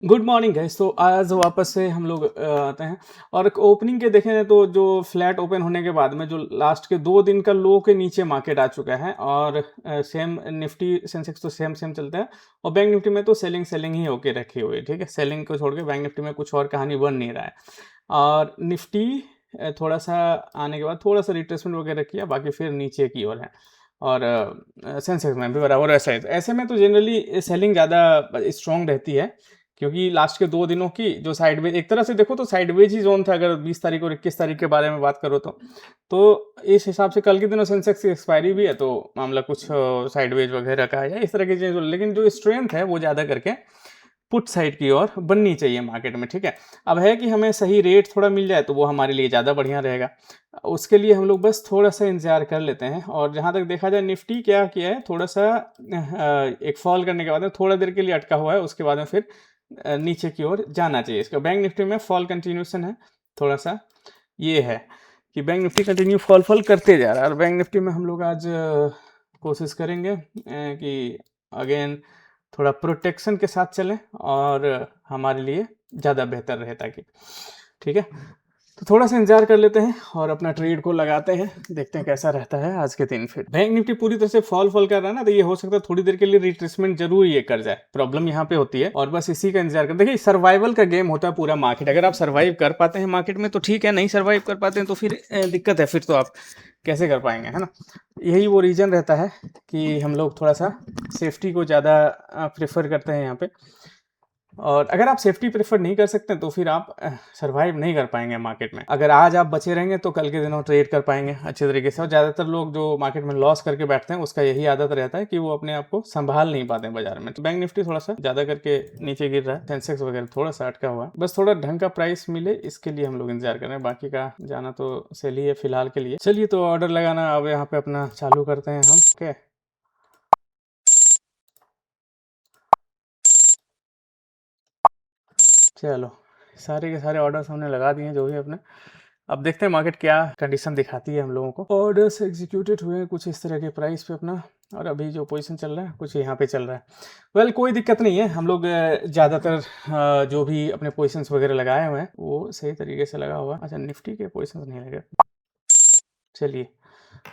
Good morning guys. तो आज वापस से हम लोग आते हैं और ओपनिंग के देखें तो जो फ्लैट ओपन होने के बाद में जो लास्ट के 2 दिन का लो के नीचे मार्केट आ चुका है और सेम निफ्टी सेंसेक्स तो सेम सेम चलता है और बैंक निफ्टी में तो सेलिंग सेलिंग ही होके रखी हुई है। ठीक है, सेलिंग को छोड़ के बैंक निफ्टी में कुछ और कहानी बन नहीं रहा है और निफ्टी थोड़ा सा आने के बाद थोड़ा सा रिट्रेसमेंट वगैरह किया, बाकी फिर नीचे की ओर है और सेंसेक्स में भी बराबर ऐसा है। तो ऐसे में तो जनरली सेलिंग ज़्यादा स्ट्रॉन्ग रहती है क्योंकि लास्ट के 2 दिनों की जो साइडवेज, एक तरह से देखो तो साइडवेज ही जोन था अगर 20 तारीख और 21 तारीख के बारे में बात करो तो इस हिसाब से कल के दिनों सेंसेक्स की एक्सपायरी भी है तो मामला कुछ साइडवेज वगैरह का है या इस तरह की चीज़। लेकिन जो स्ट्रेंथ है वो ज़्यादा करके पुट साइड की ओर बननी चाहिए मार्केट में। ठीक है, अब है कि हमें सही रेट थोड़ा मिल जाए तो वो हमारे लिए ज़्यादा बढ़िया रहेगा। उसके लिए हम लोग बस थोड़ा सा इंतजार कर लेते हैं और जहाँ तक देखा जाए निफ्टी क्या किया है, थोड़ा सा एक फॉल करने के बाद में थोड़ा देर के लिए अटका हुआ है, उसके बाद में फिर नीचे की ओर जाना चाहिए। इसका बैंक निफ्टी में फॉल कंटिन्यूशन है थोड़ा सा, ये है कि bank Nifty continue fall fall करते जा रहा है और बैंक निफ्टी में हम लोग आज कोशिश करेंगे कि अगेन थोड़ा प्रोटेक्शन के साथ चलें और हमारे लिए ज़्यादा बेहतर रहे ताकि। ठीक है, तो थोड़ा सा इंतजार कर लेते हैं और अपना ट्रेड को लगाते हैं, देखते हैं कैसा रहता है आज के दिन। फिर बैंक निफ्टी पूरी तरह से फॉल फॉल कर रहा है ना, तो ये हो सकता है थोड़ी देर के लिए रिट्रेसमेंट जरूर ये कर जाए, प्रॉब्लम यहाँ पे होती है और बस इसी का इंतजार कर। देखिए सर्वाइवल का गेम होता है पूरा मार्केट, अगर आप सर्वाइव कर पाते हैं मार्केट में तो ठीक है, नहीं सर्वाइव कर पाते हैं तो फिर दिक्कत है, फिर तो आप कैसे कर पाएंगे, है ना। यही वो रीजन रहता है कि हम लोग थोड़ा सा सेफ्टी को ज़्यादा प्रेफर करते हैं यहाँ पे। और अगर आप सेफ्टी प्रेफर नहीं कर सकते तो फिर आप सरवाइव नहीं कर पाएंगे मार्केट में। अगर आज आप बचे रहेंगे तो कल के दिनों ट्रेड कर पाएंगे अच्छे तरीके से। और ज़्यादातर लोग जो मार्केट में लॉस करके बैठते हैं उसका यही आदत रहता है कि वो अपने आप को संभाल नहीं पाते हैं बाजार में। तो बैंक निफ्टी थोड़ा सा ज़्यादा करके नीचे गिर रहा है, सेंसेक्स वगैरह थोड़ा सा अटका हुआ है, बस थोड़ा ढंग का प्राइस मिले इसके लिए हम लोग इंतजार कर रहे हैं। बाकी का जाना तो सेल ही है फिलहाल के लिए। चलिए तो ऑर्डर लगाना अब यहाँ पे अपना चालू करते हैं हम। ओके, चलो सारे के सारे ऑर्डर्स हमने लगा दिए हैं जो भी अपने। अब देखते हैं मार्केट क्या कंडीशन दिखाती है हम लोगों को। ऑर्डर्स एग्जीक्यूटेड हुए हैं कुछ इस तरह के प्राइस पे अपना, और अभी जो पोजीशन चल रहा है कुछ यहाँ पे चल रहा है। वेल कोई दिक्कत नहीं है, हम लोग ज़्यादातर जो भी अपने पोजीशंस वगैरह लगाए हुए हैं वो सही तरीके से लगा हुआ है। अच्छा, निफ्टी के पोजीशंस नहीं लगे, चलिए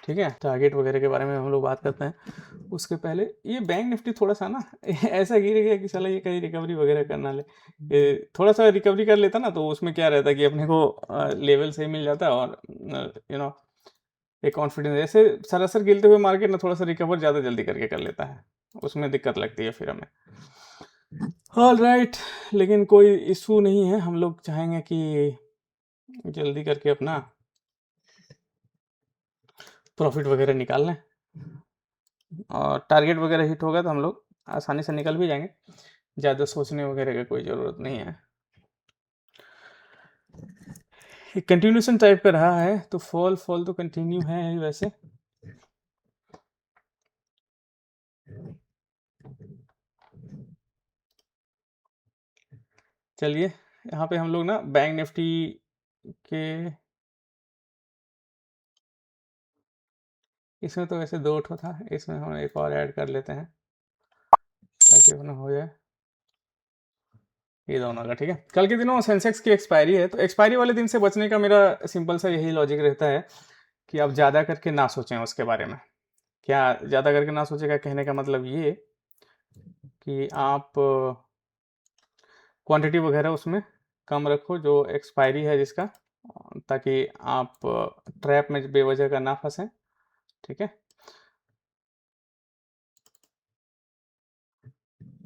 ठीक है। टारगेट वगैरह के बारे में हम लोग बात करते हैं उसके पहले ये बैंक निफ्टी थोड़ा सा ना ऐसा गिर गया कि चला ये कहीं रिकवरी वगैरह करना ले, ये थोड़ा सा रिकवरी कर लेता ना तो उसमें क्या रहता कि अपने को लेवल सही मिल जाता और यू नो एक कॉन्फिडेंस। ऐसे सरासर गिरते हुए मार्केट ना थोड़ा सा रिकवर ज़्यादा जल्दी करके कर लेता है, उसमें दिक्कत लगती है फिर हमें। ऑल राइट, लेकिन कोई इशू नहीं है, हम लोग चाहेंगे कि जल्दी करके अपना प्रॉफिट वगैरह निकाल लें और टारगेट वगैरह हिट होगा तो हम लोग आसानी से निकल भी जाएंगे, ज़्यादा सोचने वगैरह की कोई ज़रूरत नहीं है। कंटिन्यूशन टाइप का रहा है तो फॉल फॉल तो कंटिन्यू है ही वैसे। चलिए यहाँ पे हम लोग ना बैंक निफ्टी के, इसमें तो वैसे 2 था, इसमें हम एक और ऐड कर लेते हैं ताकि अपना हो जाए ये दोनों का। ठीक है, कल के दिनों सेंसेक्स की एक्सपायरी है तो एक्सपायरी वाले दिन से बचने का मेरा सिंपल सा यही लॉजिक रहता है कि आप ज़्यादा करके ना सोचें उसके बारे में। क्या ज़्यादा करके ना सोचेगा कहने का मतलब ये कि आप क्वांटिटी वगैरह उसमें कम रखो जो एक्सपायरी है जिसका, ताकि आप ट्रैप में बेवजह का ना फंसें। ठीक है,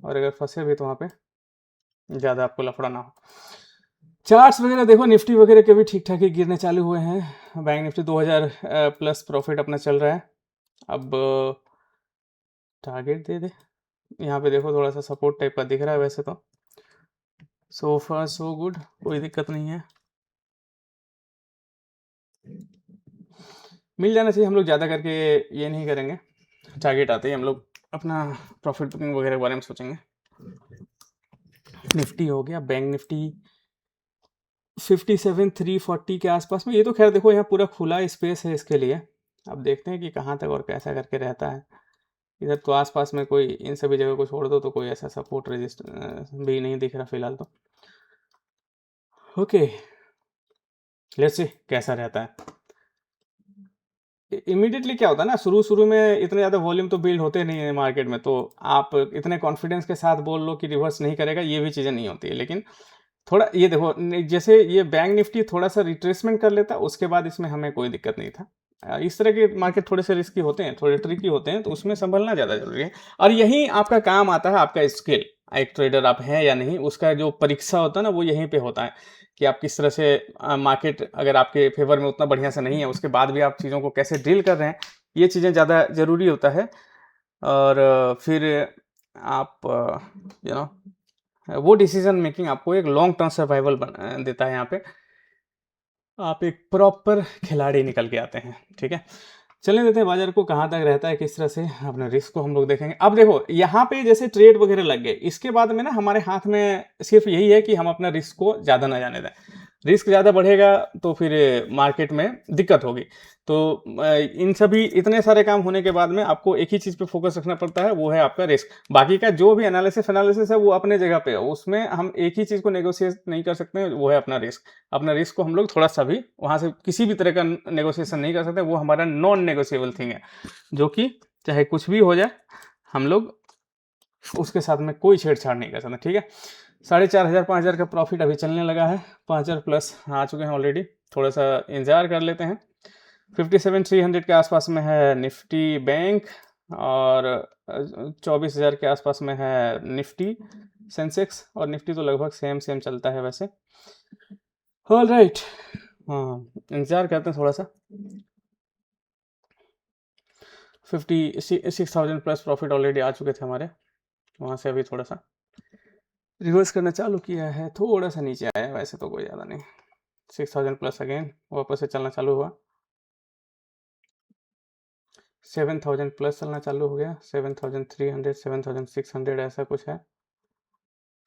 और अगर फंसे भी तो वहाँ पे ज़्यादा आपको लफड़ा ना हो। चार्ट्स वगैरह देखो, निफ्टी वगैरह के भी ठीक ठाक ही गिरने चालू हुए हैं। बैंक निफ्टी 2000 प्लस प्रॉफिट अपना चल रहा है। अब टारगेट दे दे, यहाँ पे देखो थोड़ा सा सपोर्ट टाइप का दिख रहा है, वैसे तो सो फार सो गुड, कोई दिक्कत नहीं है, मिल जाना चाहिए। हम लोग ज़्यादा करके ये नहीं करेंगे, टारगेट आते ही हम लोग अपना प्रॉफिट बुकिंग वगैरह के बारे में सोचेंगे। निफ्टी हो गया, बैंक निफ्टी 57,340 के आसपास में। ये तो खैर देखो यहाँ पूरा खुला स्पेस है इसके लिए, अब देखते हैं कि कहाँ तक और कैसा करके रहता है। इधर तो आसपास में कोई, इन सभी जगह को छोड़ दो तो कोई ऐसा सपोर्ट रेजिस्ट भी नहीं दिख रहा फिलहाल तो। ओके, लेट्स सी कैसा रहता है। इमीडिएटली क्या होता है ना, शुरू शुरू में इतने ज़्यादा वॉल्यूम तो बिल्ड होते नहीं है मार्केट में, तो आप इतने कॉन्फिडेंस के साथ बोल लो कि रिवर्स नहीं करेगा, ये भी चीज़ें नहीं होती है। लेकिन थोड़ा ये देखो, जैसे ये बैंक निफ्टी थोड़ा सा रिट्रेसमेंट कर लेता, उसके बाद इसमें हमें कोई दिक्कत नहीं था। इस तरह के मार्केट थोड़े से रिस्की होते हैं, थोड़े ट्रिकी होते हैं, तो उसमें संभलना ज़्यादा जरूरी है। और यही आपका काम आता है, आपका स्किल, एक ट्रेडर आप हैं या नहीं, उसका जो परीक्षा होता है ना, वो यहीं पे होता है कि आप किस तरह से मार्केट अगर आपके फेवर में उतना बढ़िया से नहीं है, उसके बाद भी आप चीज़ों को कैसे डील कर रहे हैं, ये चीज़ें ज़्यादा ज़रूरी होता है। और फिर आप यू नो वो डिसीजन मेकिंग आपको एक लॉन्ग टर्म सर्वाइवल देता है। यहाँ पे आप एक प्रॉपर खिलाड़ी निकल के आते हैं। ठीक है, चलने देते हैं बाजार को कहाँ तक रहता है, किस तरह से अपने रिस्क को हम लोग देखेंगे। अब देखो यहाँ पे जैसे ट्रेड वगैरह लग गए, इसके बाद में ना हमारे हाथ में सिर्फ यही है कि हम अपना रिस्क को ज़्यादा ना जाने दें। रिस्क ज़्यादा बढ़ेगा तो फिर मार्केट में दिक्कत होगी। तो इन सभी इतने सारे काम होने के बाद में आपको एक ही चीज़ पे फोकस रखना पड़ता है, वो है आपका रिस्क। बाकी का जो भी एनालिसिस है वो अपने जगह पे है, उसमें हम एक ही चीज़ को नेगोशिएट नहीं कर सकते, वो है अपना रिस्क। अपना रिस्क को हम लोग थोड़ा सा भी वहाँ से किसी भी तरह का नेगोशिएशन नहीं कर सकते, वो हमारा नॉन नेगोशिएबल थिंग है, जो कि चाहे कुछ भी हो जाए हम लोग उसके साथ में कोई छेड़छाड़ नहीं कर सकते। ठीक है, 4,500 5,000 का प्रॉफिट अभी चलने लगा है, 5,000 प्लस आ चुके हैं ऑलरेडी। थोड़ा सा इंतजार कर लेते हैं। 57,300 के आसपास में है निफ्टी बैंक, और 24,000 के आसपास में है निफ्टी सेंसेक्स, और निफ्टी तो लगभग सेम सेम चलता है वैसे। ऑल राइट, हाँ इंतजार करते हैं थोड़ा सा। 56,000 प्लस प्रॉफिट ऑलरेडी आ चुके थे हमारे, वहाँ से अभी थोड़ा सा रिवर्स करना चालू किया है, थोड़ा सा नीचे आया है, वैसे तो कोई ज़्यादा नहीं। 6,000 प्लस अगेन वापस से चलना चालू हुआ, 7,000 प्लस चलना चालू हो गया, 7,300 7,600 ऐसा कुछ है,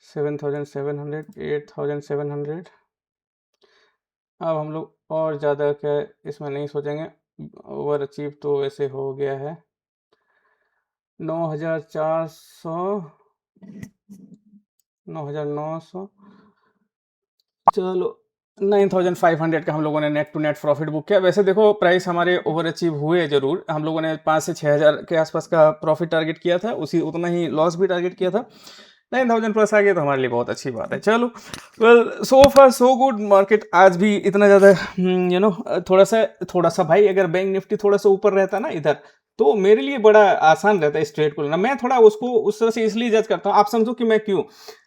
7,700 8,700। अब हम लोग और ज़्यादा क्या इसमें नहीं सोचेंगे, ओवर अचीव तो वैसे हो गया है। 9,400 9,900, चलो 9,500 का हम लोगों ने net to net profit book किया। वैसे देखो प्राइस हमारे ओवर अचीव हुए जरूर, हम लोगों ने 5 से 6,000 के आसपास का प्रॉफिट टारगेट किया था, उसी उतना ही लॉस भी टारगेट किया था। 9,000 प्लस आ गया तो हमारे लिए बहुत अच्छी बात है। चलो वेल, सो फार सो गुड। मार्केट आज भी इतना ज़्यादा थोड़ा सा भाई, अगर बैंक निफ्टी थोड़ा सा ऊपर रहता ना इधर, तो मेरे लिए बड़ा आसान रहता है इस ट्रेड को लेना। मैं थोड़ा उसको उस तरह से इसलिए जज करता हूँ, आप समझो कि मैं क्यों,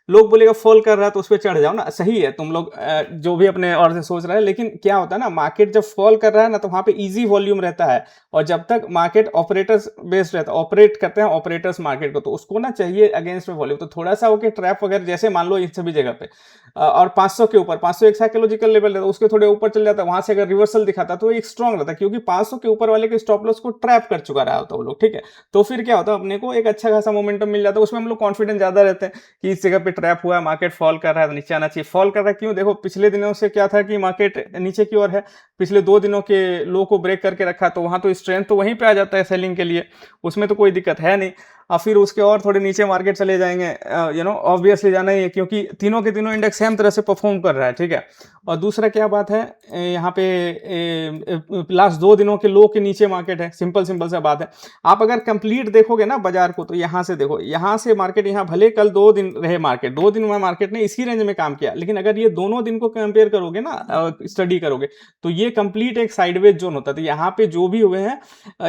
लोग बोलेगा फॉल कर रहा है तो उस पर चढ़ जाओ ना, सही है, तुम लोग जो भी अपने और से सोच रहे हैं, लेकिन क्या होता है ना, मार्केट जब फॉल कर रहा है ना तो वहाँ पे इजी वॉल्यूम रहता है, और जब तक मार्केट ऑपरेटर्स बेस्ड रहता है, ऑपरेट करते हैं ऑपरेटर्स मार्केट को, तो उसको ना चाहिए अगेंस्ट में वॉल्यूम। तो थोड़ा सा ओके ट्रैप वगैरह, जैसे मान लो इन सभी जगह पे और 500 के ऊपर, 500 एक साइकोलॉजिकल लेवल रहता है, उसके थोड़े ऊपर चल जाता है, वहां से अगर रिवर्सल दिखाता तो एक स्ट्रॉन्ग रहता है, क्योंकि 500 के ऊपर वाले के स्टॉप लॉस को ट्रैप कर चुका रहा होता है वो लोग। ठीक है, तो फिर क्या होता है, अपने को एक अच्छा खासा मोमेंटम मिल जाता है, उसमें हम लोग कॉन्फिडेंस ज्यादा रहते हैं कि इस जगह पे ट्रैप हुआ, मार्केट फॉल कर रहा है तो नीचे आना चाहिए। फॉल कर रहा है क्यों, देखो पिछले दिनों से क्या था कि मार्केट नीचे की ओर है, पिछले 2 दिनों के लो को ब्रेक करके रखा, तो वहां तो स्ट्रेंथ तो वहीं पे आ जाता है सेलिंग के लिए, उसमें तो कोई दिक्कत है नहीं। और फिर उसके और थोड़े नीचे मार्केट चले जाएंगे, ऑब्वियसली जाना ही है, क्योंकि तीनों के तीनों इंडेक्स सेम तरह से परफॉर्म कर रहा है। ठीक है, और दूसरा क्या बात है, यहाँ पे लास्ट 2 दिनों के लो के नीचे मार्केट है, सिंपल सा बात है। आप अगर कंप्लीट देखोगे ना बाजार को, तो यहाँ से देखो, यहाँ से मार्केट, यहाँ भले कल 2 दिन रहे मार्केट, 2 दिन में मार्केट ने इसी रेंज में काम किया, लेकिन अगर ये दोनों दिन को कंपेयर करोगे ना, स्टडी करोगे, तो ये कंप्लीट एक साइडवेज जोन होता है। तो यहाँ पे जो भी हुए हैं,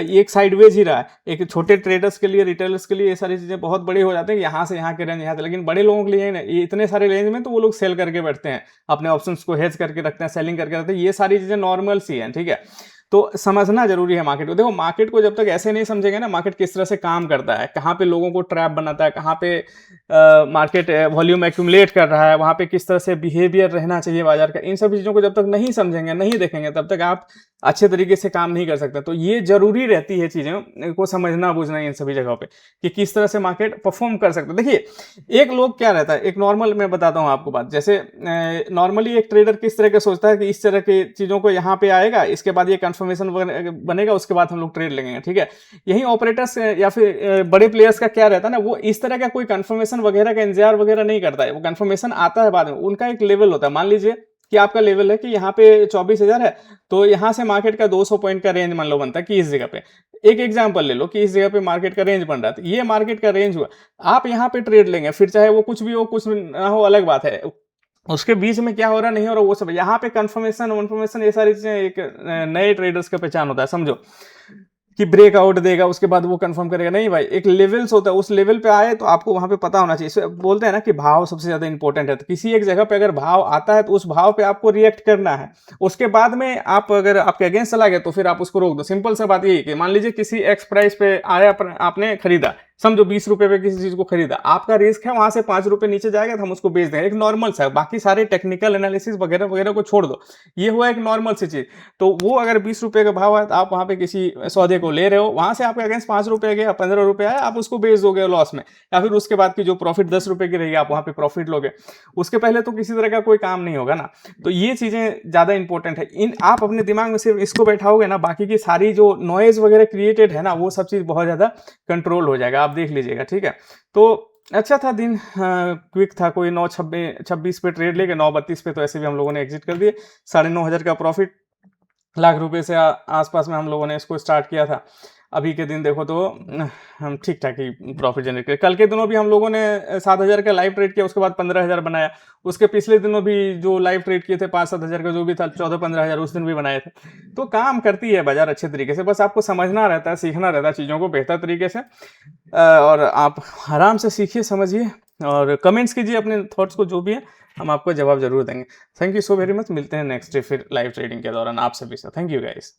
एक साइडवेज ही रहा है। एक छोटे ट्रेडर्स के लिए, रिटेलर्स के लिए ये सारी चीजें बहुत बड़ी हो जाती है, यहाँ से यहाँ के रेंज यहाँ से, लेकिन बड़े लोगों के लिए ये इतने सारे रेंज में तो वो लोग सेल करके बैठते हैं, अपने ऑप्शंस को हेज करके रखते हैं, सेलिंग करके रखते हैं, ये सारी चीजें नॉर्मल सी हैं। ठीक है, तो समझना जरूरी है मार्केट को। देखो मार्केट को जब तक ऐसे नहीं समझेंगे ना, मार्केट किस तरह से काम करता है, कहाँ पे लोगों को ट्रैप बनाता है, कहाँ पे मार्केट वॉल्यूम एक्यूमुलेट कर रहा है, वहाँ पे किस तरह से बिहेवियर रहना चाहिए बाजार का, इन सब चीज़ों को जब तक नहीं समझेंगे, नहीं देखेंगे, तब तक आप अच्छे तरीके से काम नहीं कर सकता। तो ये ज़रूरी रहती है चीज़ें को समझना बूझना इन सभी जगहों पे कि किस तरह से मार्केट परफॉर्म कर सकता है। देखिए, एक लोग क्या रहता है, एक नॉर्मल मैं बताता हूँ आपको बात, जैसे नॉर्मली एक ट्रेडर किस तरह का सोचता है कि इस तरह की चीज़ों को यहाँ पे आएगा, इसके बाद ये कन्फर्मेशन बनेगा, उसके बाद हम लोग ट्रेड लेंगे, ठीक है। यही ऑपरेटर्स या फिर बड़े प्लेयर्स का क्या रहता है ना, वो इस तरह का कोई कन्फर्मेशन वगैरह का इंतजार वगैरह नहीं करता है। वो कन्फर्मेशन आता है बाद में, उनका एक लेवल होता है। मान लीजिए कि आपका लेवल है कि यहाँ पे 24,000 है, तो यहाँ से मार्केट का 200 पॉइंट का रेंज मान लो बनता है कि इस जगह पे, एक एग्जांपल ले लो कि इस जगह पे मार्केट का रेंज बन रहा था, ये मार्केट का रेंज हुआ, आप यहाँ पे ट्रेड लेंगे, फिर चाहे वो कुछ भी हो कुछ ना हो अलग बात है, उसके बीच में क्या हो रहा नहीं हो रहा वो सब यहाँ पे कंफर्मेशन वनफर्मेशन ये सारी चीजें एक नए ट्रेडर्स का पहचान होता है, समझो कि ब्रेकआउट देगा उसके बाद वो कंफर्म करेगा, नहीं भाई, एक लेवल्स होता है, उस लेवल पे आए तो आपको वहां पे पता होना चाहिए। बोलते हैं ना कि भाव सबसे ज्यादा इंपॉर्टेंट है, तो किसी एक जगह पे अगर भाव आता है तो उस भाव पे आपको रिएक्ट करना है, उसके बाद में आप अगर आपके अगेंस्ट चला गया तो फिर आप उसको रोक दो। सिंपल सा बात यही कि मान लीजिए किसी एक्स प्राइस पे आया, आपने खरीदा, समझो 20 रुपए पे किसी चीज को खरीदा, आपका रिस्क है वहां से 5 रुपए नीचे जाएगा तो हम उसको बेच देंगे, एक नॉर्मल सा, बाकी सारे टेक्निकल एनालिसिस वगैरह वगैरह को छोड़ दो, ये हुआ एक नॉर्मल सी चीज। तो वो अगर 20 रुपए का भाव है तो आप वहां पे किसी सौदे को ले रहे हो, वहां से आपके अगेंस्ट 5 रुपए गया, 15 रुपए आया, आप उसको बेच दोगे लॉस में, या फिर उसके बाद की जो प्रॉफिट 10 रुपए की रहेगी आप वहां पे प्रॉफिट लोगे, उसके पहले तो किसी तरह का कोई काम नहीं होगा ना। तो ये चीजें ज्यादा इंपॉर्टेंट है, इन आप अपने दिमाग में सिर्फ इसको बैठाओगे ना, बाकी की सारी जो नॉइज वगैरह क्रिएटेड है ना, वो सब चीज बहुत ज्यादा कंट्रोल हो जाएगा, आप देख लीजिएगा, ठीक है। तो अच्छा था दिन, क्विक था, कोई 9:26 पे ट्रेड लेके 9:32 पे तो ऐसे भी हम लोगों ने एग्जिट कर दिए, 9,500 का प्रॉफिट, लाख रुपए से आसपास में हम लोगों ने इसको स्टार्ट किया था। अभी के दिन देखो तो हम ठीक ठाक ही प्रॉफिट जनरेट करे। कल के दिनों भी हम लोगों ने 7,000 का लाइव ट्रेड किया, उसके बाद 15,000 बनाया। उसके पिछले दिनों भी जो लाइव ट्रेड किए थे 5-7 हज़ार का जो भी था, 14-15 हज़ार उस दिन भी बनाए थे। तो काम करती है बाजार अच्छे तरीके से, बस आपको समझना रहता है, सीखना रहता है चीज़ों को बेहतर तरीके से। और आप आराम से सीखिए, समझिए और कमेंट्स कीजिए अपने थॉट्स को, जो भी है हम आपको जवाब जरूर देंगे। Thank you so very much, मिलते हैं नेक्स्ट डे फिर लाइव ट्रेडिंग के दौरान आप सभी से। Thank you guys.